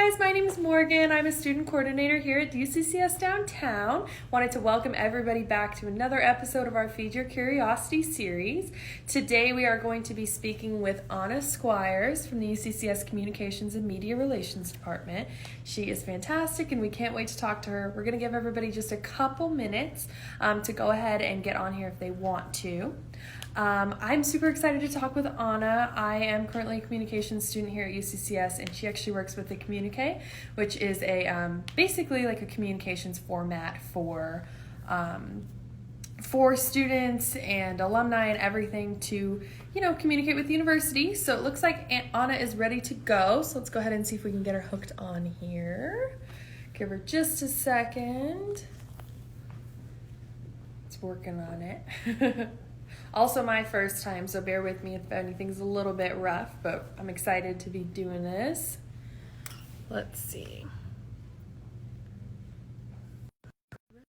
guys, my name is Morgan. I'm a student coordinator here at UCCS downtown. Wanted to welcome everybody back to another episode of our Feed Your Curiosity series. Today we are going to be speaking with Anna Squires from the UCCS Communications and Media Relations Department. She is fantastic and we can't wait to talk to her. We're going to give everybody just a couple minutes to go ahead and get on here if they want to. I'm super excited to talk with Anna. I am currently a communications student here at UCCS, and she actually works with the communique, which is a basically like a communications format for students and alumni and everything to, communicate with the university. So it looks like Anna is ready to go. So let's go ahead and see if we can get her hooked on here. Give her just a second. It's working on it. Also my first time, so bear with me if anything's a little bit rough, but I'm excited to be doing this. Let's see. I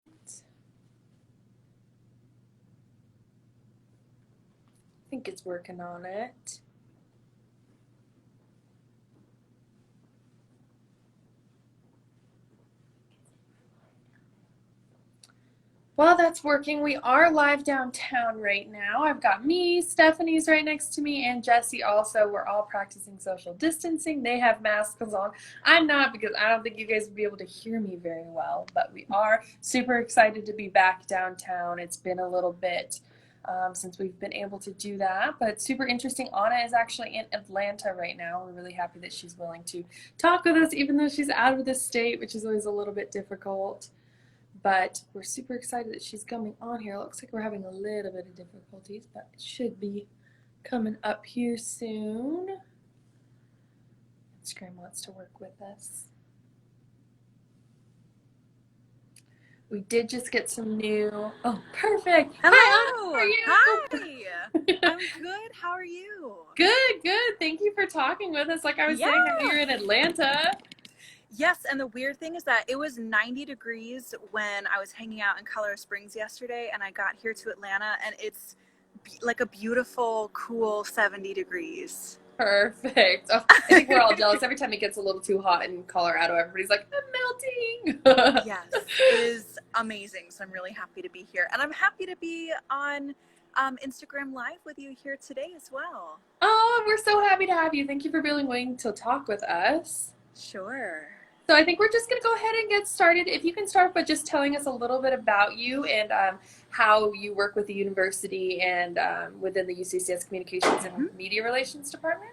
think it's working on it. While that's working, we are live downtown right now. I've got me, Stephanie's right next to me, and Jesse also. We're all practicing social distancing. They have masks on. I'm not, because I don't think you guys would be able to hear me very well, but we are super excited to be back downtown. It's been a little bit since we've been able to do that, but super interesting. Anna is actually in Atlanta right now. We're really happy that she's willing to talk with us, even though she's out of the state, which is always a little bit difficult. But we're super excited that she's coming on here. It looks like we're having a little bit of difficulties, but it should be coming up here soon. Instagram wants to work with us. We did just get some new. Oh, perfect. Hello. Hi, Anna. How are you? Hi. I'm good. How are you? Good, good. Thank you for talking with us. Like I was saying, I know you're in Atlanta. Yes, and the weird thing is that it was 90 degrees when I was hanging out in Colorado Springs yesterday, and I got here to Atlanta, and it's like a beautiful, cool 70 degrees. Perfect. Oh, I think we're all jealous. Every time it gets a little too hot in Colorado, everybody's like, I'm melting. Yes, it is amazing. So I'm really happy to be here. And I'm happy to be on Instagram Live with you here today as well. Oh, we're so happy to have you. Thank you for being willing to talk with us. Sure. So I think we're just going to go ahead and get started. If you can start by just telling us a little bit about you and how you work with the university and within the UCCS Communications and Media Relations Department.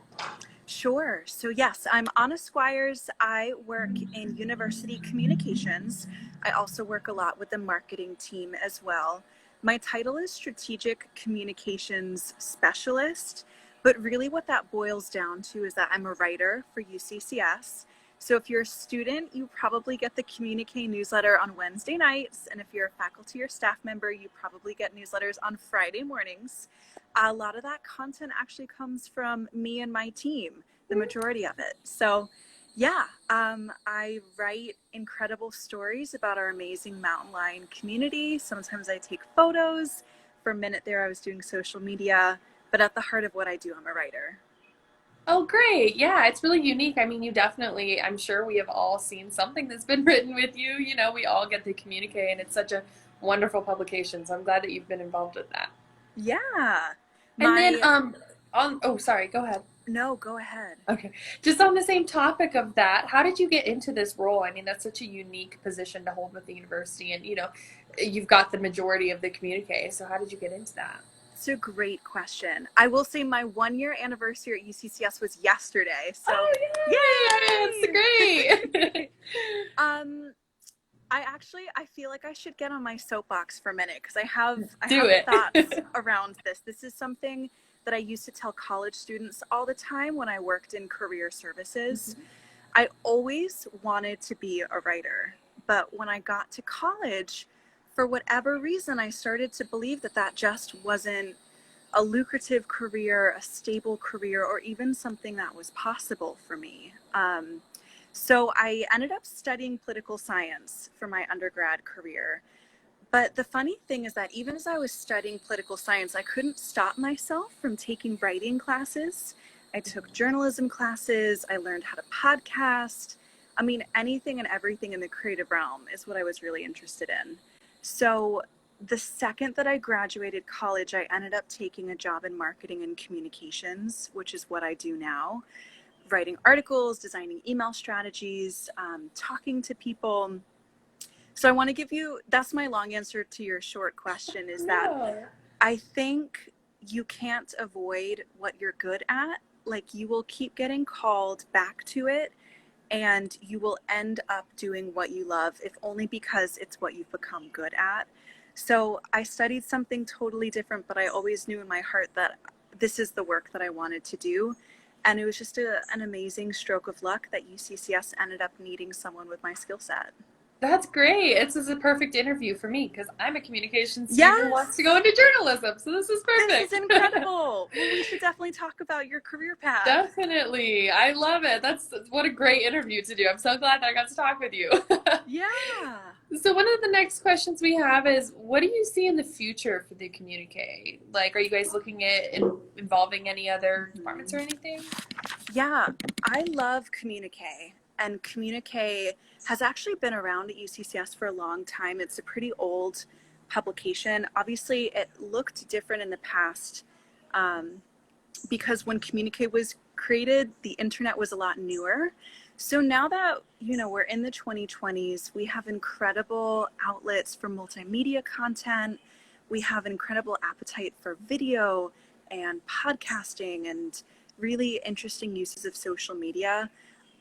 Sure. So yes, I'm Anna Squires. I work in university communications. I also work a lot with the marketing team as well. My title is Strategic Communications Specialist, but really what that boils down to is that I'm a writer for UCCS. So if you're a student, you probably get the communique newsletter on Wednesday nights. And if you're a faculty or staff member, you probably get newsletters on Friday mornings. A lot of that content actually comes from me and my team, the majority of it. So yeah, I write incredible stories about our amazing mountain lion community. Sometimes I take photos. For a minute there, I was doing social media, but at the heart of what I do, I'm a writer. Oh, great. Yeah, it's really unique. I mean, you definitely, I'm sure we have all seen something that's been written with you. We all get the communique, and it's such a wonderful publication. So I'm glad that you've been involved with that. Yeah. And then, oh, sorry, go ahead. No, go ahead. Okay. Just on the same topic of that, how did you get into this role? I mean, that's such a unique position to hold with the university, and, you've got the majority of the communique. So how did you get into that? It's a great question. I will say my 1-year anniversary at UCCS was yesterday. So oh, yay! That's great. I feel like I should get on my soapbox for a minute because I have thoughts around this. This is something that I used to tell college students all the time when I worked in career services. Mm-hmm. I always wanted to be a writer, but when I got to college, for whatever reason, I started to believe that just wasn't a lucrative career, a stable career, or even something that was possible for me. So I ended up studying political science for my undergrad career. But the funny thing is that even as I was studying political science, I couldn't stop myself from taking writing classes. I took journalism classes. I learned how to podcast. I mean, anything and everything in the creative realm is what I was really interested in. So the second that I graduated college, I ended up taking a job in marketing and communications, which is what I do now, writing articles, designing email strategies, talking to people. So I want to give you, that's my long answer to your short question, is that No. I think you can't avoid what you're good at. Like, you will keep getting called back to it, and you will end up doing what you love, if only because it's what you've become good at. So I studied something totally different, but I always knew in my heart that this is the work that I wanted to do. And it was just an amazing stroke of luck that UCCS ended up needing someone with my skill set. That's great. This is a perfect interview for me because I'm a communications student who wants to Yes, go into journalism. So this is this is perfect. incredible. Well, we should definitely talk about your career path. Definitely. I love it. That's what a great interview to do. I'm so glad that I got to talk with you. Yeah. So one of the next questions we have is, what do you see in the future for the communique? Like, are you guys looking at involving any other departments or anything? Yeah, I love communique. And communique has actually been around at UCCS for a long time. It's a pretty old publication. Obviously, it looked different in the past, um, because when communique was created, the internet was a lot newer. So now that, we're in the 2020s, we have incredible outlets for multimedia content. We have incredible appetite for video and podcasting and really interesting uses of social media.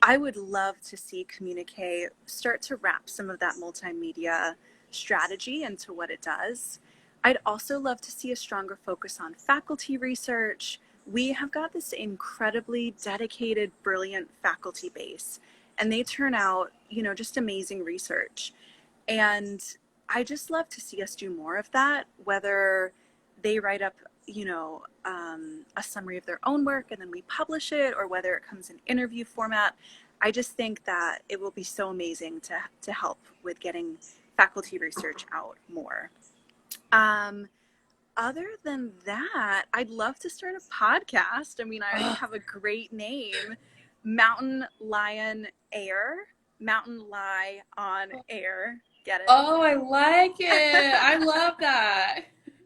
I would love to see communique start to wrap some of that multimedia strategy into what it does. I'd also love to see a stronger focus on faculty research. We have got this incredibly dedicated, brilliant faculty base, and they turn out, just amazing research. And I just love to see us do more of that, whether they write up, a summary of their own work and then we publish it, or whether it comes in interview format. I just think that it will be so amazing to help with getting faculty research out more. Um, Other than that, I'd love to start a podcast. I mean, I already Oh, have a great name, Mountain Lion Air, Mountain Lie on Air. Get oh, I like it. I it? love that.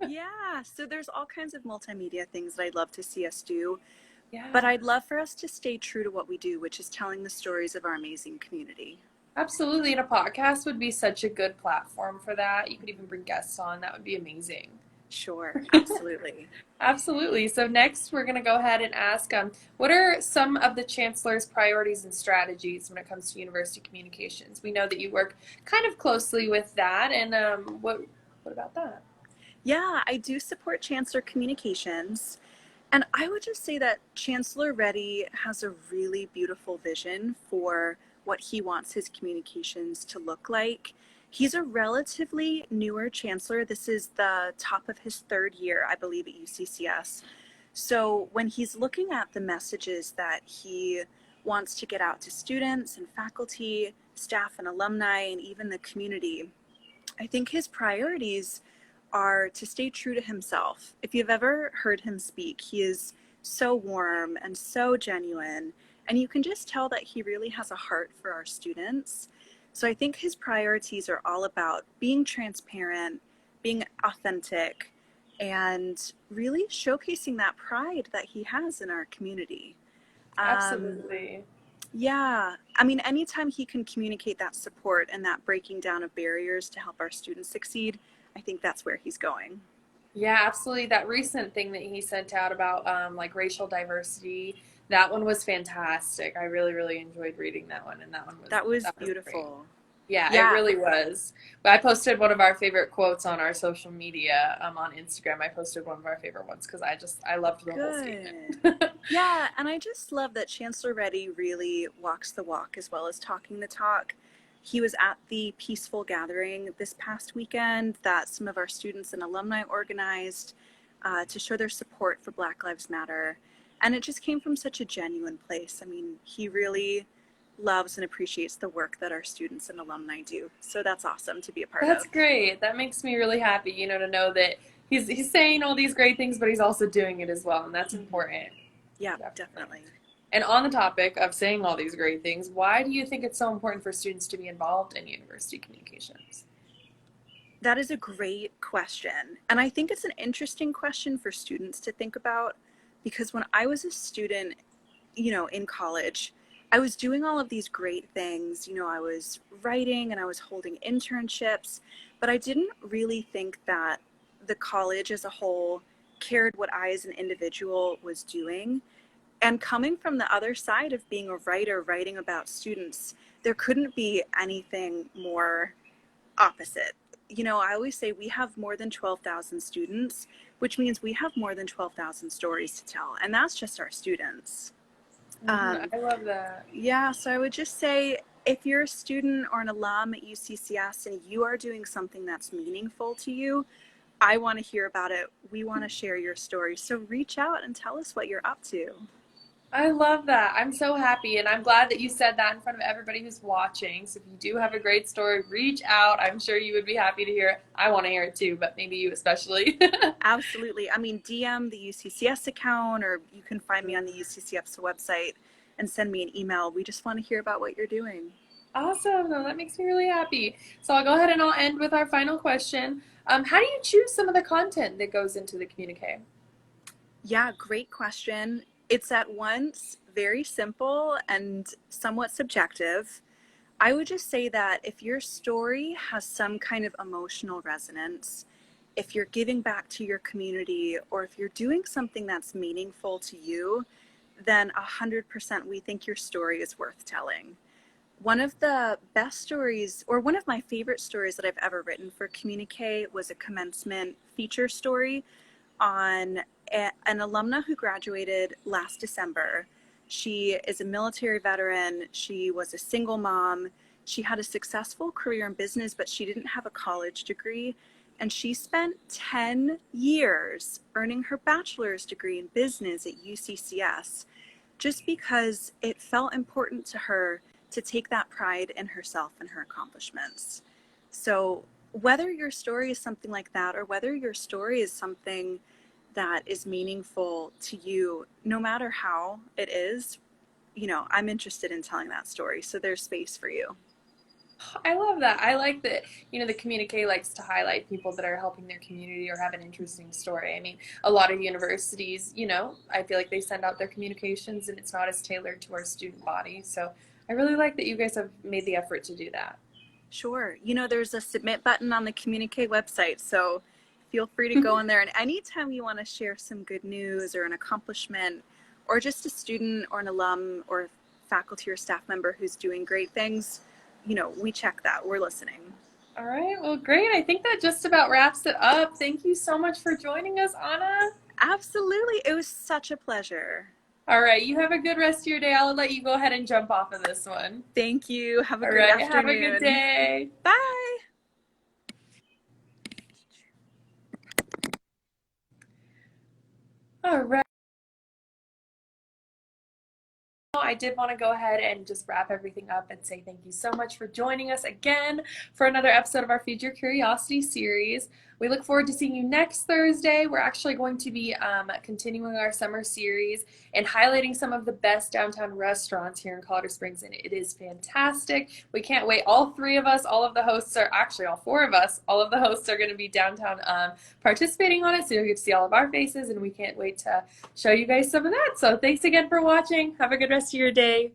Yeah, so there's all kinds of multimedia things that I'd love to see us do, but Yeah. I'd love for us to stay true to what we do, which is telling the stories of our amazing community. Absolutely. And a podcast would be such a good platform for that. You could even bring guests on. That would be amazing. Sure, absolutely. Absolutely. So next, we're going to go ahead and ask, what are some of the chancellor's priorities and strategies when it comes to university communications? We know that you work kind of closely with that, and what about that? Yeah, I do support Chancellor Communications. And I would just say that Chancellor Reddy has a really beautiful vision for what he wants his communications to look like. He's a relatively newer chancellor. This is the top of his third year, I believe, at UCCS. So when he's looking at the messages that he wants to get out to students and faculty, staff and alumni, and even the community, I think his priorities are to stay true to himself. If you've ever heard him speak, he is so warm and so genuine, and you can just tell that he really has a heart for our students. So I think his priorities are all about being transparent, being authentic, and really showcasing that pride that he has in our community. Um, Absolutely. yeah, I mean, anytime he can communicate that support and that breaking down of barriers to help our students succeed, I think that's where he's going. Yeah, absolutely. That recent thing that he sent out about like racial diversity, that one was fantastic. I really, really enjoyed reading that one, and That was that was great. beautiful. Yeah, it Yeah, really was. But I posted one of our favorite quotes on our social media, on Instagram. I posted one of our favorite ones because I loved the whole statement. good. Yeah, and I just love that Chancellor Reddy really walks the walk as well as talking the talk. He was at the peaceful gathering this past weekend that some of our students and alumni organized, to show their support for Black Lives Matter. And it just came from such a genuine place. I mean, he really loves and appreciates the work that our students and alumni do. So that's awesome to be a part That's of. great. That makes me really happy, to know that he's saying all these great things, but he's also doing it as well, and that's Mhm. important. Yeah, Definitely. definitely. And on the topic of saying all these great things, why do you think it's so important for students to be involved in university communications? That is a great question. And I think it's an interesting question for students to think about because when I was a student, in college, I was doing all of these great things. I was writing and I was holding internships, but I didn't really think that the college as a whole cared what I as an individual was doing. And coming from the other side of being a writer, writing about students, there couldn't be anything more opposite. I always say we have more than 12,000 students, which means we have more than 12,000 stories to tell. And that's just our students. I love that. Yeah, so I would just say if you're a student or an alum at UCCS and you are doing something that's meaningful to you, I want to hear about it. We want to share your story. So reach out and tell us what you're up to. I love that. I'm so happy, and I'm glad that you said that in front of everybody who's watching. So if you do have a great story, reach out. I'm sure you would be happy to hear it. I want to hear it too, but maybe you especially. Absolutely. I mean, DM the UCCS account, or you can find me on the UCCS website and send me an email. We just want to hear about what you're doing. Awesome. No, that makes me really happy. So I'll go ahead and I'll end with our final question. How do you choose some of the content that goes into the communique? Yeah, great question. It's at once very simple and somewhat subjective. I would just say that if your story has some kind of emotional resonance, if you're giving back to your community, or if you're doing something that's meaningful to you, then 100% we think your story is worth telling. One of the best stories, or one of my favorite stories that I've ever written for communique, was a commencement feature story on an alumna who graduated last December. She is a military veteran. She was a single mom. She had a successful career in business, but she didn't have a college degree. And she spent 10 years earning her bachelor's degree in business at UCCS just because it felt important to her to take that pride in herself and her accomplishments. So whether your story is something like that, or whether your story is something that is meaningful to you, no matter how it is, I'm interested in telling that story. So there's space for you. I love that. I like that, the communique likes to highlight people that are helping their community or have an interesting story. I mean, a lot of universities, I feel like they send out their communications and it's not as tailored to our student body. So I really like that you guys have made the effort to do that. Sure. There's a submit button on the communique website. So feel free to go in there. And anytime you want to share some good news or an accomplishment, or just a student or an alum or faculty or staff member who's doing great things, we check that. We're listening. All right. Well, great. I think that just about wraps it up. Thank you so much for joining us, Anna. Absolutely. It was such a pleasure. All right. You have a good rest of your day. I'll let you go ahead and jump off of this one. Thank you. Have a All great right. afternoon. Have a good day. Bye. All right. I did want to go ahead and just wrap everything up and say thank you so much for joining us again for another episode of our Feed Your Curiosity series. We look forward to seeing you next Thursday. We're actually going to be continuing our summer series and highlighting some of the best downtown restaurants here in Colorado Springs, and it is fantastic. We can't wait. All three of us, all of the hosts are actually all four of us, all of the hosts are going to be downtown participating on it, so you'll get to see all of our faces, and we can't wait to show you guys some of that. So thanks again for watching. Have a good rest of your day.